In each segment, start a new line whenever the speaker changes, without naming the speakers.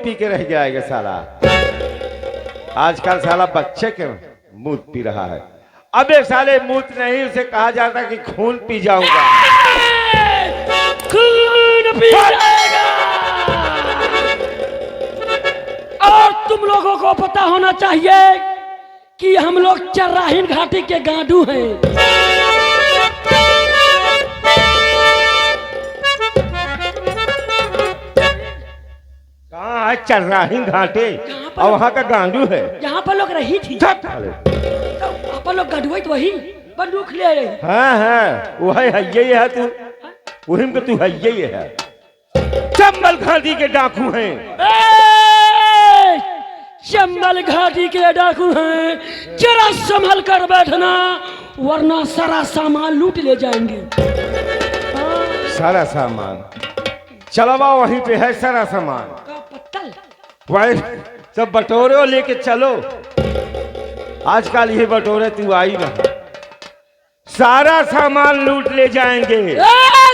P के रह जाएगा साला। आजकल साला बच्चे के मूत पी रहा है। अबे साले मूत नहीं, उसे कहा जाता कि खून पी जाऊंगा।
खून पी जाएगा। और तुम लोगों को पता होना चाहिए कि हम लोग चर्राहीन घाटी के गांडू हैं।
कहाँ है चर्राहीन घाटी और वहाँ का गांडू है?
यहाँ पर लोग रही थी। तो अपन लोग गांडुआ तो वही बंदूक ले आए।
हाँ वही है, यही है तू, वही में तू है, यही है। चंबल घाटी के डाकू हैं।
चंबल घाटी के डाकू हैं, जरा संभल कर बैठना वरना सारा सामान लूट ले जाएंगे।
सारा सामान चलवा वहीं पे है, सारा सामान वही सब बटोरे लेके चलो। आजकल ये बटोरे तू आई ना, सारा सामान लूट ले जाएंगे।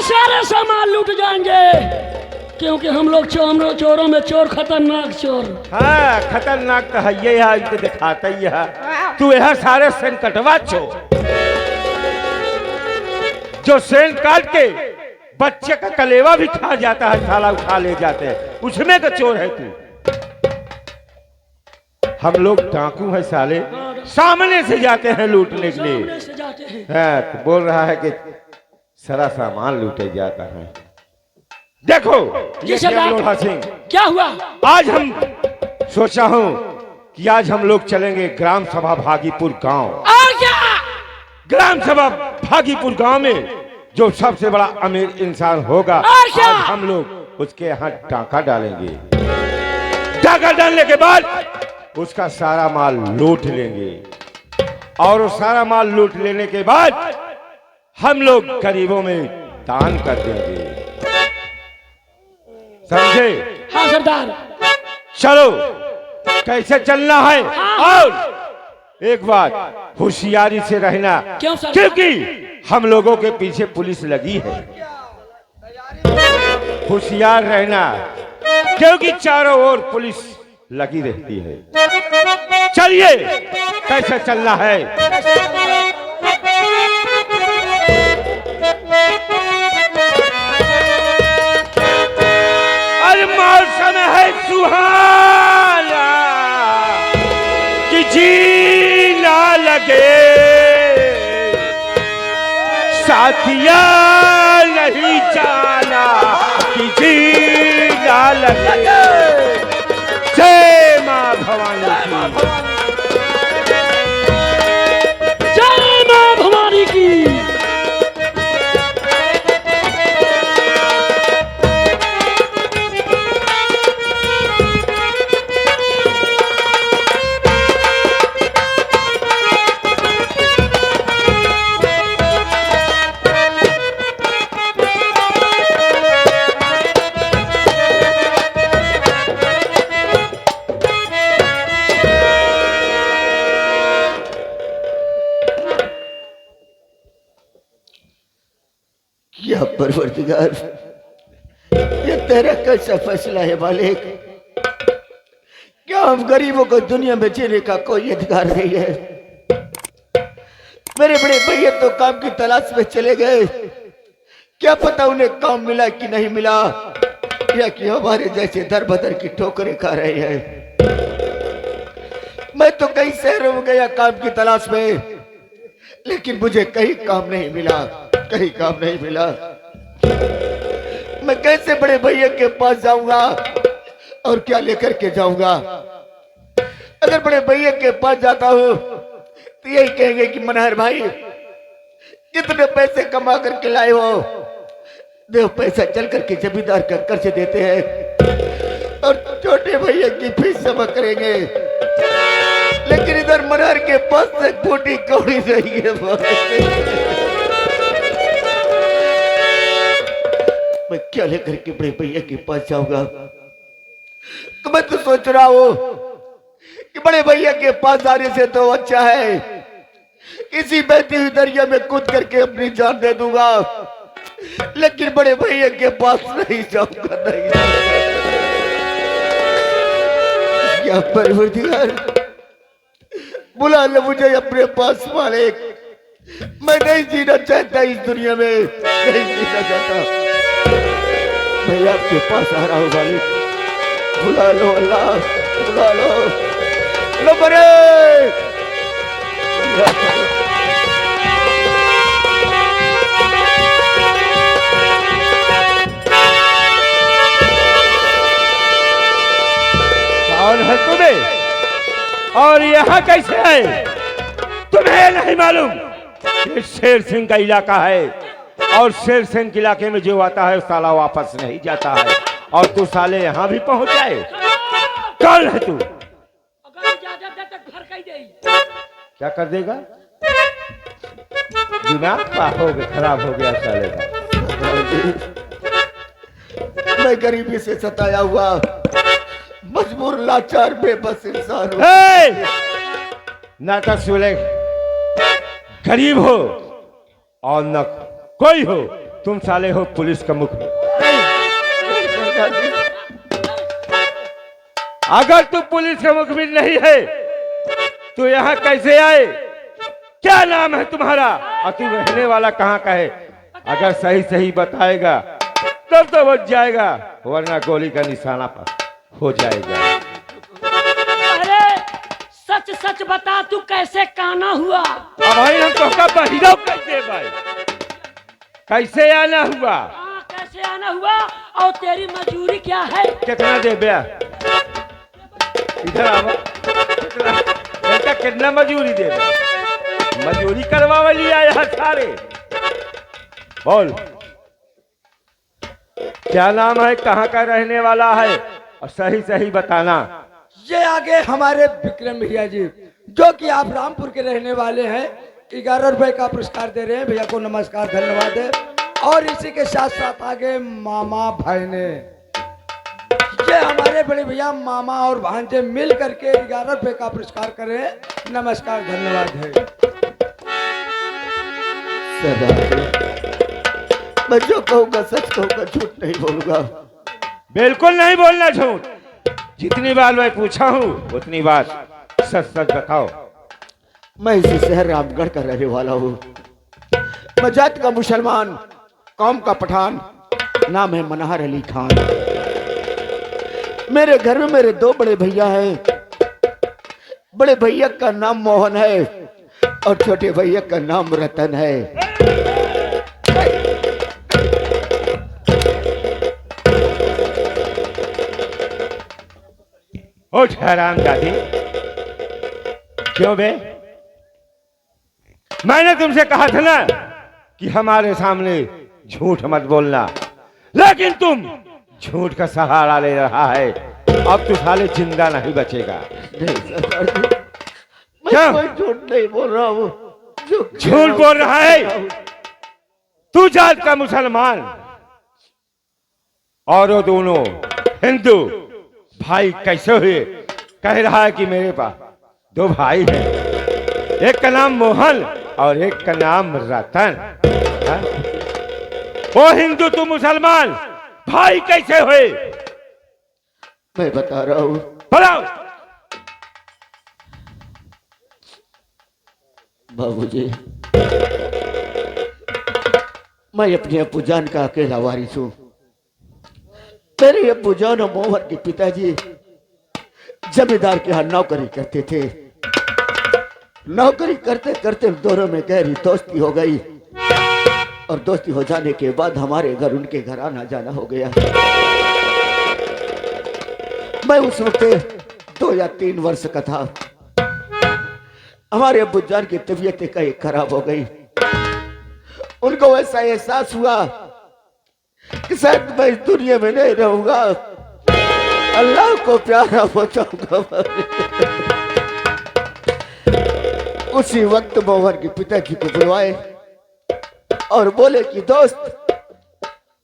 सारे सामान लूट जाएंगे क्योंकि हम लोग चोरों में चोर खतरनाक चोर।
हाँ खतरनाक तो है, ये है तो दिखाता ही है। तू यह सारे सेंट कटवा चोर, जो सेंट काट के बच्चे का कलेवा भी खा जाता है, साला उठा ले जाते हैं, उसमें का चोर है तू। हम लोग डाकू है साले, सामने से जाते हैं लूटने के लिए। हाँ तो बोल रहा है कि सारा सामान लूटे जाता है। देखो ये लोढ़ा सिंह,
क्या हुआ?
आज हम सोचा हूँ कि आज हम लोग चलेंगे ग्राम सभा भागीपुर गांव।
और क्या?
ग्राम सभा भागीपुर गांव में जो सबसे बड़ा अमीर इंसान होगा, आज हम लोग उसके यहाँ डाका डालेंगे। डाका डालने के बाद उसका सारा माल लूट लेंगे और वो सारा माल लूट लेने के बाद हम लोग गरीबों में दान कर देंगे। समझे?
हाँ सरदार।
चलो कैसे चलना है। और एक बात होशियारी से रहना, क्योंकि हम लोगों के पीछे पुलिस लगी है। होशियार रहना क्योंकि चारों ओर पुलिस लगी रहती है। चलिए कैसे चलना है। अरे मौसम है सुहाना कि जी ना लगे, साथिया नहीं जाना कि जी ना लगे। जय मां भवानी की,
जय मां भवानी की।
या परवरदिगार, ये तेरा कैसा फैसला है मालिक? क्या हम गरीबों को दुनिया में जीने का कोई अधिकार नहीं है? मेरे बड़े भैया तो काम की तलाश में चले गए, क्या पता उन्हें काम मिला कि नहीं मिला, या कि हमारे जैसे दर बदर की ठोकरें खा रहे हैं। मैं तो कई शहरों में गया काम की तलाश में, लेकिन मुझे कहीं काम नहीं मिला, कहीं काम नहीं मिला। मैं कैसे बड़े भैया के पास जाऊंगा और क्या लेकर के जाऊंगा? अगर बड़े भैया के पास जाता हूं तो यही कहेंगे कि मनहर भाई कितने पैसे कमा करके लाए हो, देव पैसा चल करके जमींदार का कर्ज देते हैं और छोटे भैया की फीस जमा करेंगे। लेकिन इधर मनहर के पास से फूटी कौड़ी नहीं है। मैं क्या लेकर के बड़े भैया के पास जाऊंगा? तो मैं तो सोच रहा हूं कि बड़े भैया के पास जाने से तो अच्छा है किसी बहती हुई दरिया में कूद करके अपनी जान दे दूंगा, लेकिन बड़े भैया के पास नहीं जाऊंगा, नहीं। या परवरदिगार, बुला ले मुझे अपने पास मालिक। मैं नहीं जीना चाहता इस दुनिया में, नहीं जीना चाहता। मैं आपके पास आ रहा हूँ मालिक, बुला लो अल्लाह, बुला लो। नंबर एक,
कौन है तुम्हें और यहाँ कैसे आए? तुम्हें नहीं मालूम ये शेर सिंह का इलाका है और शेर सिंह के इलाके में जो आता है साला वापस नहीं जाता है, और तू साले यहाँ भी पहुंच जाए। कौन है तू?
अगर इजाजत दे तक घर कही दे।
क्या कर देगा? दिमाग खराब हो गया साले का।
मैं गरीबी से सताया हुआ मजबूर लाचार बेबस इंसान हूँ।
ना तो सुले गरीब हो और न कोई हो, तुम साले हो पुलिस का मुखिया। अगर तू पुलिस का मुखबिर नहीं है तो यहाँ कैसे आए? क्या नाम है तुम्हारा और तू रहने वाला कहाँ का है? अगर सही सही बताएगा तब तो बच जाएगा, वरना गोली का निशाना पर हो जाएगा।
अरे सच सच बता, तू कैसे काना हुआ?
अब भाई हम तो का बहिरा कैसे भाई, कैसे आना हुआ?
कैसे आना हुआ और तेरी मजूरी क्या है?
कितना दे बया? इधर आवा। कितना मजूरी दे? मजूरी करवा लिया यहाँ सारे। बोल क्या नाम है, कहाँ का रहने वाला है और सही सही बताना।
ये आगे हमारे विक्रम भैया जी, जो कि आप रामपुर के रहने वाले हैं, 11 रुपए का पुरस्कार दे रहे हैं। भैया को नमस्कार, धन्यवाद है। और इसी के साथ साथ आगे मामा भाई ने, ये हमारे बड़े भैया मामा और भांजे मिल करके 11 रुपए का पुरस्कार करें। नमस्कार, धन्यवाद है।
मैं जो कहूँगा सच कहूँगा, झूठ नहीं बोलूंगा।
बिल्कुल नहीं बोलना झूठ। जितनी बार मैं पूछा हूँ उतनी बार सच सच बताओ।
मैं इसी शहर रामगढ़ का रहने वाला हूँ। मैं जात का मुसलमान, कौम का पठान, नाम है मनहर अली खान। मेरे घर में मेरे 2 बड़े भैया हैं। बड़े भैया का नाम मोहन है और छोटे भैया का नाम रतन है।
उठ हराम दादी। क्यों बे? मैंने तुमसे कहा था ना कि हमारे सामने झूठ मत बोलना, लेकिन तुम झूठ का सहारा ले रहा है। अब तू साले जिंदा नहीं बचेगा।
मैं कोई झूठ नहीं बोल रहा हूँ।
झूठ बोल रहा है? तू जात का मुसलमान और वो दोनों हिंदू भाई कैसे हुए? कह रहा है कि मेरे पास 2 भाई हैं, एक का नाम मोहन और एक का नाम रतन। हा? वो हिंदू तू मुसलमान, भाई कैसे हुए?
मैं बता रहा हूँ।
बताओ।
बाबूजी, मैं अपने अब्बू जान का अकेला वारिस हूँ। मेरे अब्बू जान और मोहन के पिताजी जमींदार के यहाँ नौकरी करते थे। नौकरी करते करते दोनों में गहरी दोस्ती हो गई और दोस्ती हो जाने के बाद हमारे घर उनके घर आना जाना हो गया। मैं उस वक्त 2 या 3 वर्ष का था। हमारे अब्बू जान की तबीयत कहीं खराब हो गई। उनको ऐसा एहसास हुआ कि शायद मैं इस दुनिया में नहीं रहूंगा, अल्लाह को प्यारा हो जाऊंगा। उसी वक्त मोहन के पिताजी को बुलवाए और बोले कि दोस्त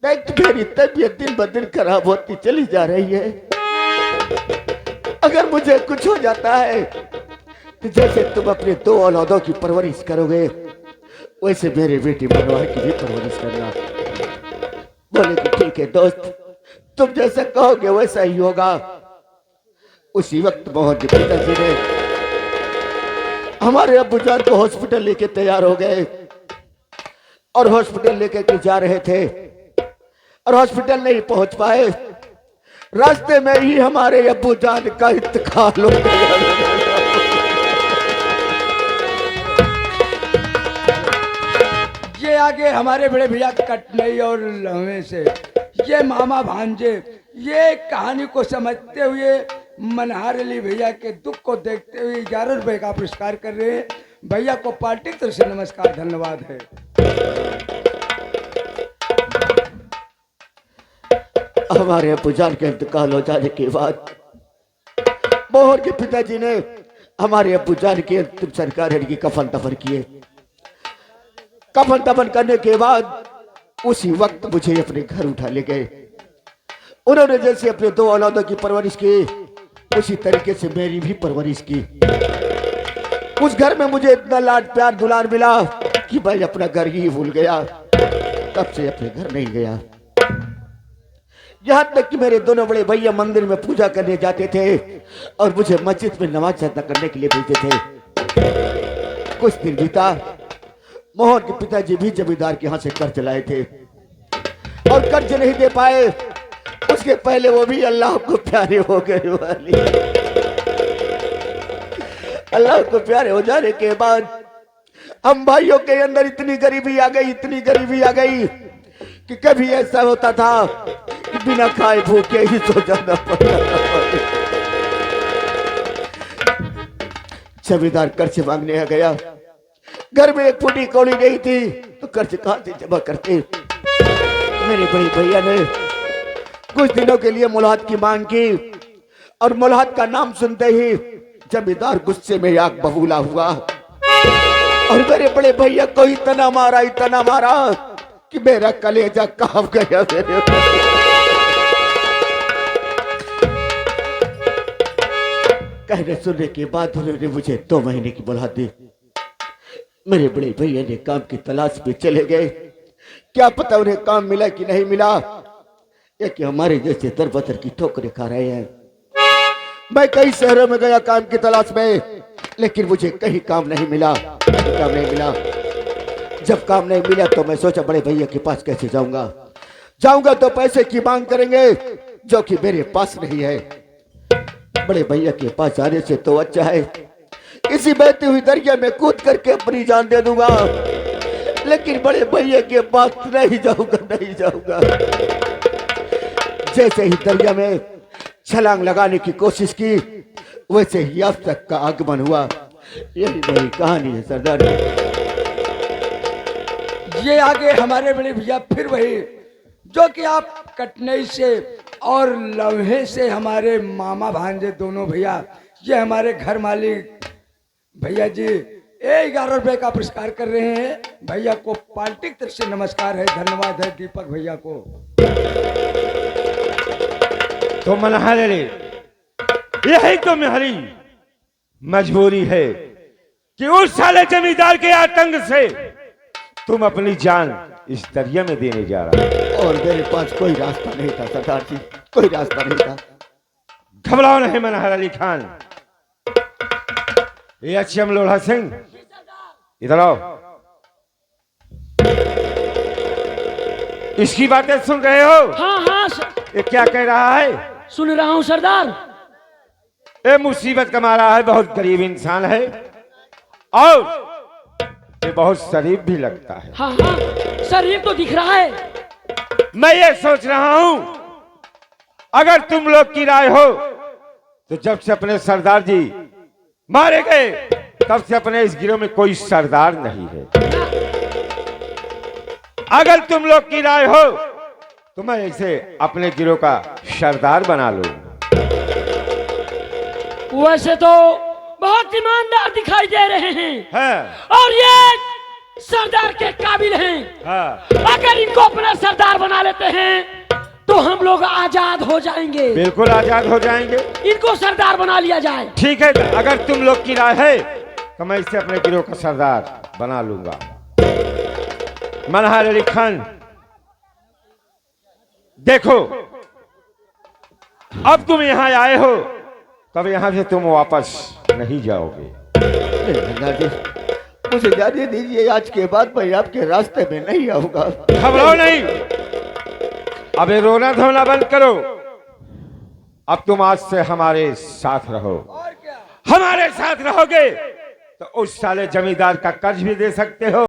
देख, मेरी तबीयत दिन ब दिन खराब होती चली जा रही है। अगर मुझे कुछ हो जाता है तो जैसे तुम अपने 2 औलादों की परवरिश करोगे वैसे मेरे बेटी मनोहर की भी परवरिश करना। बोले कि ठीक है दोस्त, तुम जैसा कहोगे वैसा ही होगा। उसी वक्त मोहन के पिताजी ने हमारे अब्बू जान को हॉस्पिटल लेके तैयार हो गए और हॉस्पिटल लेके के जा रहे थे और हॉस्पिटल नहीं पहुंच पाए। रास्ते में ही हमारे अब्बू जान का इंतकाल हो गया।
ये आगे हमारे बड़े भैया कटनई और लहवे से ये मामा भांजे ये कहानी को समझते हुए मनहार अली भैया के दुख को देखते हुए 11 रुपए का पुरस्कार कर रहे हैं। भैया को पार्टी की तरफ से नमस्कार धन्यवाद है।
हमारे अब्बू जान के इंतकाल हो जाने के बाद मोहन के पिताजी ने हमारे अब्बू जान के अंतिम संस्कार की कफन दफन किए। कफन दफन करने के बाद उसी वक्त मुझे अपने घर उठा ले गए। उन्होंने जैसे अपने 2 औलादों की परवरिश की उसी तरीके से मेरी भी परवरिश की। उस घर में मुझे इतना लाड प्यार दुलार मिला कि मैं अपना घर ही भूल गया। तब से अपने घर नहीं गया। यहां तक कि मेरे दोनों बड़े भैया मंदिर में पूजा करने जाते थे और मुझे मस्जिद में नमाज अदा करने के लिए भेजते थे। कुछ दिन बीता, मोहन के पिताजी भी जमींदार के यहां से कर्ज लाए थे और कर्ज नहीं दे पाए। उसके पहले वो भी अल्लाह को प्यारे हो गए वाली। अल्लाह को प्यारे हो जाने के बाद हम भाइयों के अंदर इतनी गरीबी आ गई, इतनी गरीबी आ गई कि कभी ऐसा होता था कि बिना खाए भूखे ही सो जाना पड़ता था। जमींदार कर्ज मांगने आ गया। घर में एक फूटी कौड़ी नहीं थी तो कर्ज कहां से जमा करते। मेरे बड़े भैया ने कुछ दिनों के लिए मुलाहत की मांग की और मुलाहत का नाम सुनते ही जमींदार गुस्से में आग बबूला हुआ और मेरे बड़े भैया को इतना मारा कि मेरा कलेजा कांप गया। मेरे कहने सुनने के बाद उन्होंने मुझे 2 महीने की मुलाहत दी। मेरे बड़े भैया ने काम की तलाश में चले गए। क्या पता उन्हें काम मिला कि नहीं मिला या कि हमारे जैसे दर बदर की ठोकरें खा रहे हैं। मैं कई शहरों में गया काम की तलाश में, लेकिन मुझे कहीं काम नहीं मिला। जब काम नहीं मिला तो मैं सोचा बड़े भैया के पास कैसे जाऊंगा तो पैसे की मांग करेंगे जो कि मेरे पास नहीं है। बड़े भैया के पास जाने से तो अच्छा है इसी बहती हुई दरिया में कूद करके अपनी जान दे दूंगा, लेकिन बड़े भैया के पास नहीं जाऊंगा। जैसे ही दरिया में छलांग लगाने की कोशिश की वैसे ही अब तक का आगमन हुआ। यही मेरी कहानी है सरदार।
ये आगे हमारे बड़े भैया फिर वही जो कि आप कटनई से और लम्हे से हमारे मामा भांजे दोनों भैया ये हमारे घर मालिक भैया जी 11 रुपए का पुरस्कार कर रहे हैं। भैया को पार्टी की तरफ से नमस्कार है, धन्यवाद है दीपक भैया को।
तो मनहारे यही तो मेरी मजबूरी है कि उस साले जमींदार के आतंक से तुम अपनी जान इस दरिया में देने जा रहा हो।
और मेरे पास कोई रास्ता नहीं था सरदार जी, कोई रास्ता नहीं था।
घबराओ नहीं मनहर अली खान। ये अच्छम लोढ़ा सिंह इधर आओ। इसकी बातें सुन रहे हो?
हाँ
ये क्या कह रहा है?
सुन रहा हूँ सरदार।
ये मुसीबत का मारा है, बहुत गरीब इंसान है और ये बहुत शरीफ भी लगता है।
हाँ शरीफ तो दिख रहा है।
मैं ये सोच रहा हूं अगर तुम लोग की राय हो तो जब से अपने सरदार जी मारे गए तब से अपने इस गिरोह में कोई सरदार नहीं है। अगर तुम लोग की राय हो तो मैं इसे अपने गिरोह का सरदार बना लूं।
वैसे तो बहुत ईमानदार दिखाई दे रहे हैं
हाँ।
और ये सरदार के काबिल हैं।
हाँ।
अगर इनको अपना सरदार बना लेते हैं तो हम लोग आजाद हो जाएंगे।
बिल्कुल आजाद हो जाएंगे।
इनको सरदार बना लिया जाए।
ठीक है, अगर तुम लोग की राय है तो मैं इसे अपने गिरोह का सरदार बना लूंगा। मनहार अली खान देखो, अब तुम यहां आए हो तब यहाँ से तुम वापस नहीं जाओगे।
नन्हा जी, मुझे जाने दीजिए, आज के बाद मैं आपके रास्ते में नहीं आऊंगा।
घबराओ नहीं, अबे रोना धोना बंद करो। अब तुम आज से हमारे साथ रहो।
और क्या?
हमारे साथ रहोगे तो उस साले जमींदार का कर्ज भी दे सकते हो